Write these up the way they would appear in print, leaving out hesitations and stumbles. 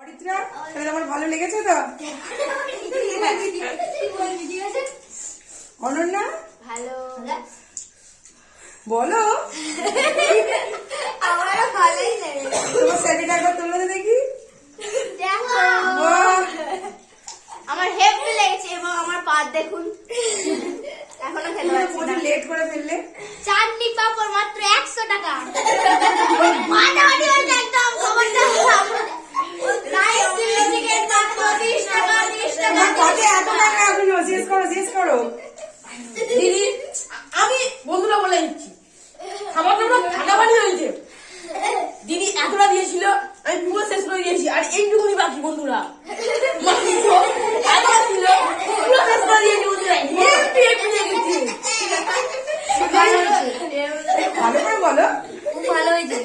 অরিত্রা, তাহলে আমার ভালো লেগেছে তো? অনন্যা ভালো বলো। আমারও ভালোই লেগেছে। তোমার স্যাটিটা একবার তুলে দে দেখি। দেখো বাহ, আমার হেভি লেগেছে এবং আমার পা দেখুন এখনো খেতে তুমি তো পারছি প্রচুর না। লেট করে ফেললে। চাটনি পাপড় মাত্র 100 টাকা। মাটামাটি হয়েছে একদম খবরটা। রাইস চিলি চিকেন মাত্র 30 টাকা 30 টাকা। তোমার কত এত টাকা এখনো? শেষ করো, শেষ করো। দিদি আমি বন্ধুরা বলে দিচ্ছি খাবারটা পুরো ফাটাফাটি হয়েছে। দিদি এতটা দিয়েছিল আমি পুরো শেষ করে দিয়েছি আর এইটুকুনি বাকি বন্ধুরা মাংস এতটা ছিল পুরো শেষ করে দিয়েছি বন্ধুরা। হেপি হেপি লেগেছে। ভালো করে বলো। খুব ভালো হয়েছে।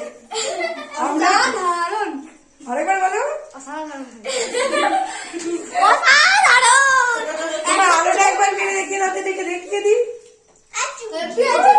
আমরা দারুণ ভালো করে বলো। অসাধারণ। তোমার আলোটা একবার মেরে দেখিয়ে দাও, দেখে দেখিয়ে দিই। হেভি আছে।